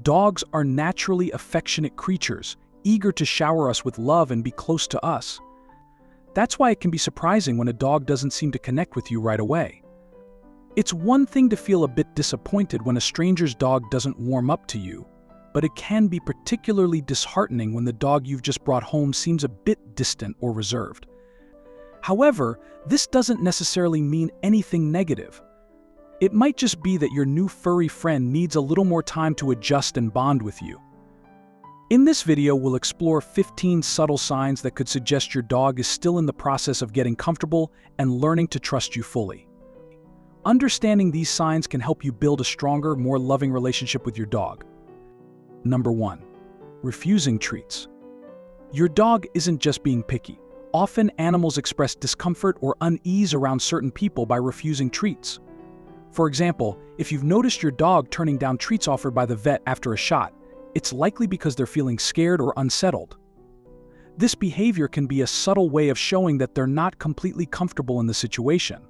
Dogs are naturally affectionate creatures, eager to shower us with love and be close to us. That's why it can be surprising when a dog doesn't seem to connect with you right away. It's one thing to feel a bit disappointed when a stranger's dog doesn't warm up to you, but it can be particularly disheartening when the dog you've just brought home seems a bit distant or reserved. However, this doesn't necessarily mean anything negative. It might just be that your new furry friend needs a little more time to adjust and bond with you. In this video, we'll explore 15 subtle signs that could suggest your dog is still in the process of getting comfortable and learning to trust you fully. Understanding these signs can help you build a stronger, more loving relationship with your dog. Number 1. Refusing treats. Your dog isn't just being picky. Often, animals express discomfort or unease around certain people by refusing treats. For example, if you've noticed your dog turning down treats offered by the vet after a shot, it's likely because they're feeling scared or unsettled. This behavior can be a subtle way of showing that they're not completely comfortable in the situation.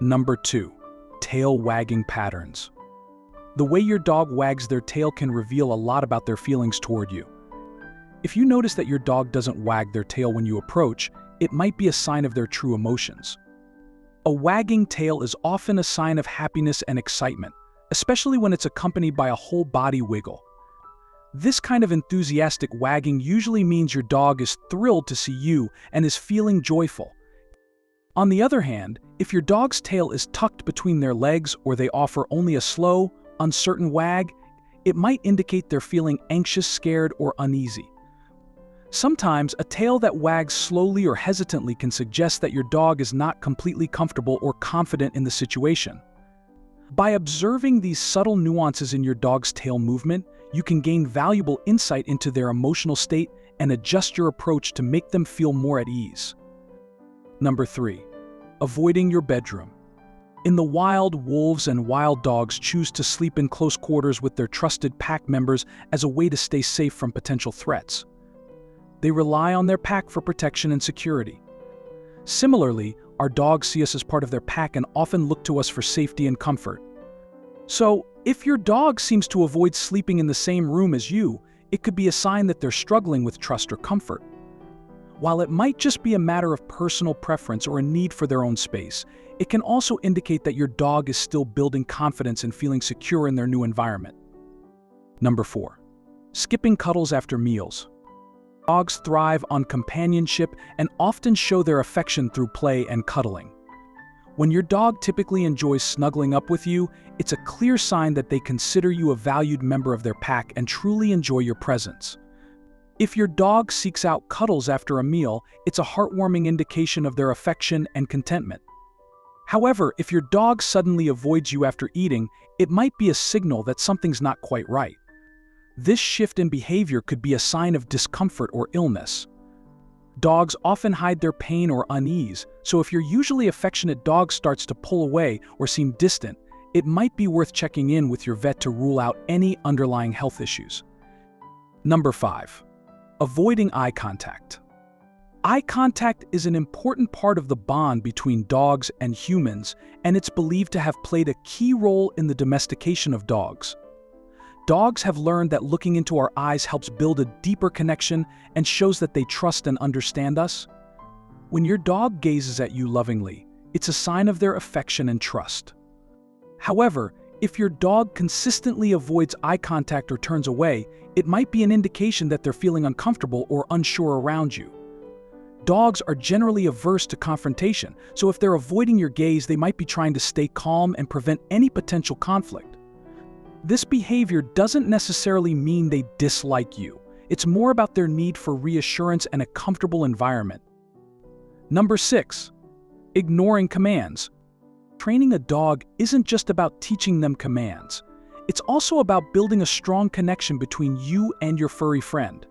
Number 2. Tail wagging patterns. The way your dog wags their tail can reveal a lot about their feelings toward you. If you notice that your dog doesn't wag their tail when you approach, it might be a sign of their true emotions. A wagging tail is often a sign of happiness and excitement, especially when it's accompanied by a whole body wiggle. This kind of enthusiastic wagging usually means your dog is thrilled to see you and is feeling joyful. On the other hand, if your dog's tail is tucked between their legs or they offer only a slow, uncertain wag, it might indicate they're feeling anxious, scared, or uneasy. Sometimes, a tail that wags slowly or hesitantly can suggest that your dog is not completely comfortable or confident in the situation. By observing these subtle nuances in your dog's tail movement, you can gain valuable insight into their emotional state and adjust your approach to make them feel more at ease. Number 3. Avoiding your bedroom. In the wild, wolves and wild dogs choose to sleep in close quarters with their trusted pack members as a way to stay safe from potential threats. They rely on their pack for protection and security. Similarly, our dogs see us as part of their pack and often look to us for safety and comfort. So, if your dog seems to avoid sleeping in the same room as you, it could be a sign that they're struggling with trust or comfort. While it might just be a matter of personal preference or a need for their own space, it can also indicate that your dog is still building confidence and feeling secure in their new environment. Number 4. Skipping cuddles after meals. Dogs thrive on companionship and often show their affection through play and cuddling. When your dog typically enjoys snuggling up with you, it's a clear sign that they consider you a valued member of their pack and truly enjoy your presence. If your dog seeks out cuddles after a meal, it's a heartwarming indication of their affection and contentment. However, if your dog suddenly avoids you after eating, it might be a signal that something's not quite right. This shift in behavior could be a sign of discomfort or illness. Dogs often hide their pain or unease, so if your usually affectionate dog starts to pull away or seem distant, it might be worth checking in with your vet to rule out any underlying health issues. Number 5. Avoiding eye contact. Eye contact is an important part of the bond between dogs and humans, and it's believed to have played a key role in the domestication of dogs. Dogs have learned that looking into our eyes helps build a deeper connection and shows that they trust and understand us. When your dog gazes at you lovingly, it's a sign of their affection and trust. However, if your dog consistently avoids eye contact or turns away, it might be an indication that they're feeling uncomfortable or unsure around you. Dogs are generally averse to confrontation, so if they're avoiding your gaze, they might be trying to stay calm and prevent any potential conflict. This behavior doesn't necessarily mean they dislike you. It's more about their need for reassurance and a comfortable environment. Number 6. Ignoring commands. Training a dog isn't just about teaching them commands. It's also about building a strong connection between you and your furry friend.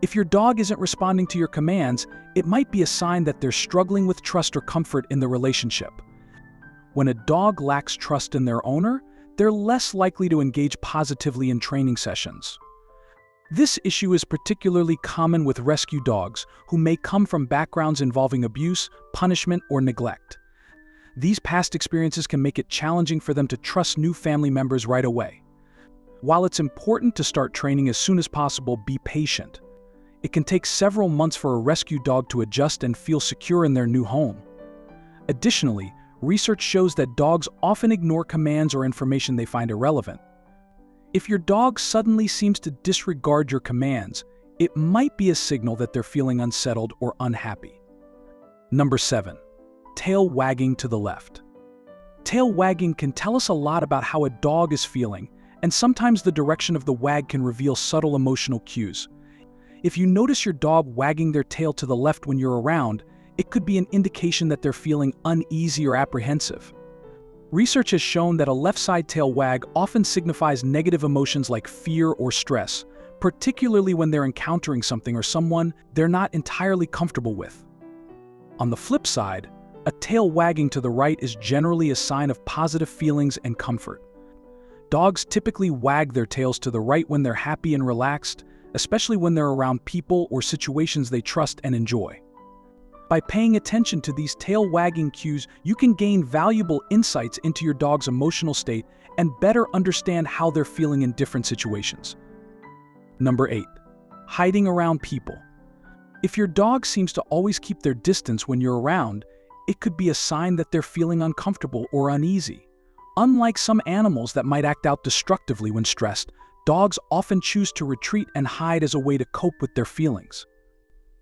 If your dog isn't responding to your commands, it might be a sign that they're struggling with trust or comfort in the relationship. When a dog lacks trust in their owner, they're less likely to engage positively in training sessions. This issue is particularly common with rescue dogs who may come from backgrounds involving abuse, punishment, or neglect. These past experiences can make it challenging for them to trust new family members right away. While it's important to start training as soon as possible, be patient. It can take several months for a rescue dog to adjust and feel secure in their new home. Additionally, research shows that dogs often ignore commands or information they find irrelevant. If your dog suddenly seems to disregard your commands, it might be a signal that they're feeling unsettled or unhappy. Number 7. Tail wagging to the left. Tail wagging can tell us a lot about how a dog is feeling, and sometimes the direction of the wag can reveal subtle emotional cues. If you notice your dog wagging their tail to the left when you're around, it could be an indication that they're feeling uneasy or apprehensive. Research has shown that a left side tail wag often signifies negative emotions like fear or stress, particularly when they're encountering something or someone they're not entirely comfortable with. On the flip side, a tail wagging to the right is generally a sign of positive feelings and comfort. Dogs typically wag their tails to the right when they're happy and relaxed, especially when they're around people or situations they trust and enjoy. By paying attention to these tail wagging cues, you can gain valuable insights into your dog's emotional state and better understand how they're feeling in different situations. Number 8. Hiding around people. If your dog seems to always keep their distance when you're around, it could be a sign that they're feeling uncomfortable or uneasy. Unlike some animals that might act out destructively when stressed, dogs often choose to retreat and hide as a way to cope with their feelings.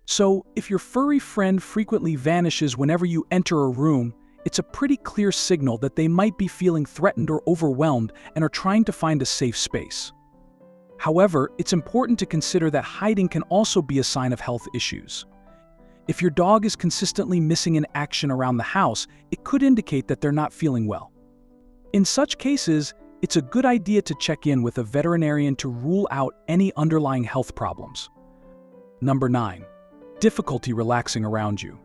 So, if your furry friend frequently vanishes whenever you enter a room, it's a pretty clear signal that they might be feeling threatened or overwhelmed and are trying to find a safe space. However, it's important to consider that hiding can also be a sign of health issues. If your dog is consistently missing in action around the house, it could indicate that they're not feeling well. In such cases, it's a good idea to check in with a veterinarian to rule out any underlying health problems. Number 9. Difficulty relaxing around you.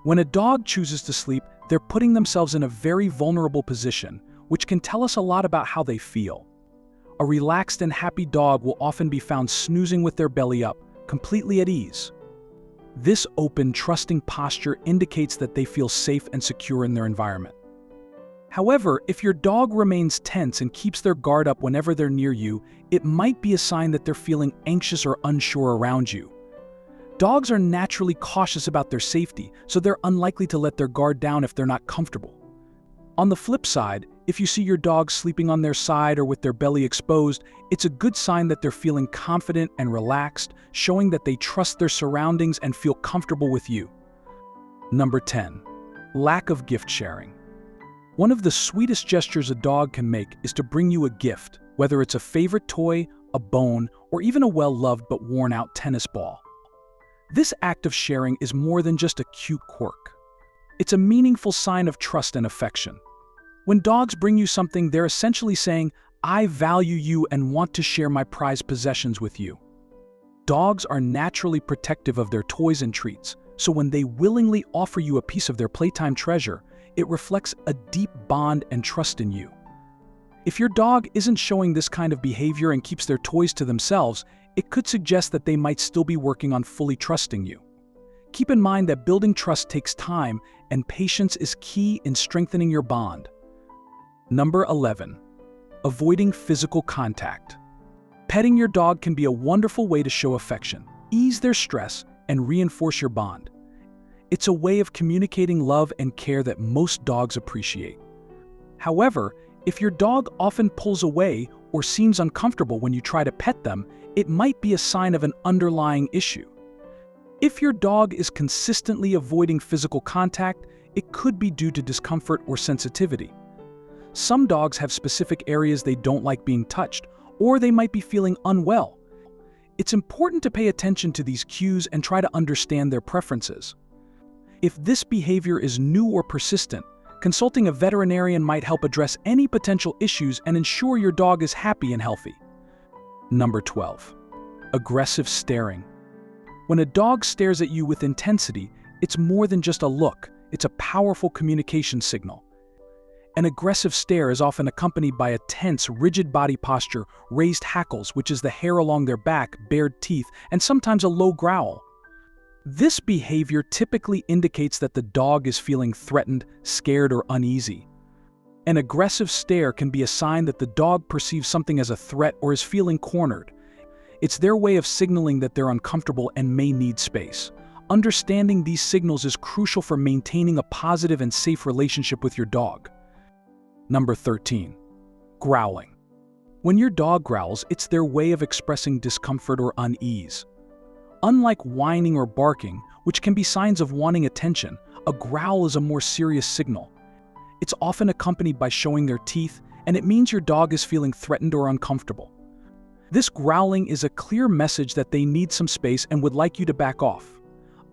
When a dog chooses to sleep, they're putting themselves in a very vulnerable position, which can tell us a lot about how they feel. A relaxed and happy dog will often be found snoozing with their belly up, completely at ease. This open, trusting posture indicates that they feel safe and secure in their environment. However, if your dog remains tense and keeps their guard up whenever they're near you, it might be a sign that they're feeling anxious or unsure around you. Dogs are naturally cautious about their safety, so they're unlikely to let their guard down if they're not comfortable. On the flip side, if you see your dog sleeping on their side or with their belly exposed, it's a good sign that they're feeling confident and relaxed, showing that they trust their surroundings and feel comfortable with you. Number 10. Lack of gift sharing. One of the sweetest gestures a dog can make is to bring you a gift, whether it's a favorite toy, a bone, or even a well-loved but worn-out tennis ball. This act of sharing is more than just a cute quirk. It's a meaningful sign of trust and affection. When dogs bring you something, they're essentially saying, "I value you and want to share my prized possessions with you." Dogs are naturally protective of their toys and treats, so when they willingly offer you a piece of their playtime treasure, it reflects a deep bond and trust in you. If your dog isn't showing this kind of behavior and keeps their toys to themselves, it could suggest that they might still be working on fully trusting you. Keep in mind that building trust takes time, and patience is key in strengthening your bond. Number 11. Avoiding physical contact. Petting your dog can be a wonderful way to show affection, ease their stress, and reinforce your bond. It's a way of communicating love and care that most dogs appreciate. However, if your dog often pulls away or seems uncomfortable when you try to pet them, it might be a sign of an underlying issue. If your dog is consistently avoiding physical contact, it could be due to discomfort or sensitivity. Some dogs have specific areas they don't like being touched, or they might be feeling unwell. It's important to pay attention to these cues and try to understand their preferences. If this behavior is new or persistent, consulting a veterinarian might help address any potential issues and ensure your dog is happy and healthy. Number 12. Aggressive staring. When a dog stares at you with intensity, it's more than just a look, it's a powerful communication signal. An aggressive stare is often accompanied by a tense, rigid body posture, raised hackles, which is the hair along their back, bared teeth, and sometimes a low growl. This behavior typically indicates that the dog is feeling threatened, scared, or uneasy. An aggressive stare can be a sign that the dog perceives something as a threat or is feeling cornered. It's their way of signaling that they're uncomfortable and may need space. Understanding these signals is crucial for maintaining a positive and safe relationship with your dog. Number 13. Growling. When your dog growls, it's their way of expressing discomfort or unease. Unlike whining or barking, which can be signs of wanting attention, a growl is a more serious signal. It's often accompanied by showing their teeth, and it means your dog is feeling threatened or uncomfortable. This growling is a clear message that they need some space and would like you to back off.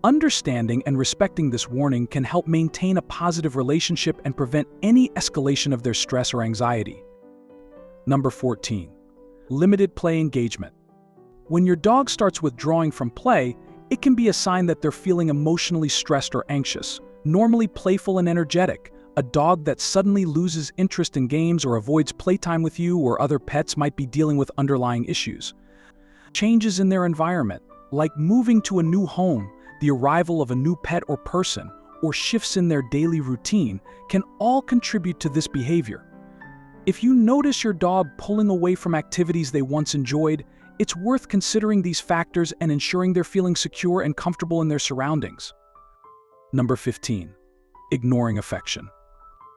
Understanding and respecting this warning can help maintain a positive relationship and prevent any escalation of their stress or anxiety. Number 14. Limited play engagement. When your dog starts withdrawing from play, it can be a sign that they're feeling emotionally stressed or anxious. Normally playful and energetic, a dog that suddenly loses interest in games or avoids playtime with you or other pets might be dealing with underlying issues. Changes in their environment, like moving to a new home, the arrival of a new pet or person, or shifts in their daily routine, can all contribute to this behavior. If you notice your dog pulling away from activities they once enjoyed, it's worth considering these factors and ensuring they're feeling secure and comfortable in their surroundings. Number 15. Ignoring affection.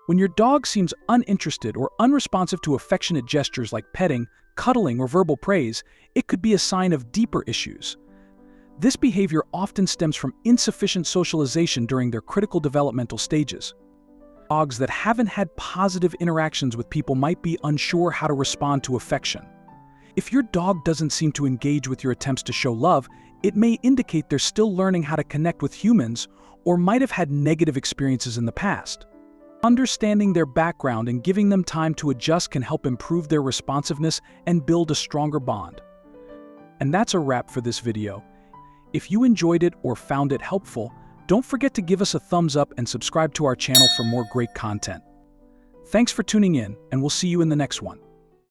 When your dog seems uninterested or unresponsive to affectionate gestures like petting, cuddling, or verbal praise, it could be a sign of deeper issues. This behavior often stems from insufficient socialization during their critical developmental stages. Dogs that haven't had positive interactions with people might be unsure how to respond to affection. If your dog doesn't seem to engage with your attempts to show love, it may indicate they're still learning how to connect with humans or might have had negative experiences in the past. Understanding their background and giving them time to adjust can help improve their responsiveness and build a stronger bond. And that's a wrap for this video. If you enjoyed it or found it helpful, don't forget to give us a thumbs up and subscribe to our channel for more great content. Thanks for tuning in, and we'll see you in the next one.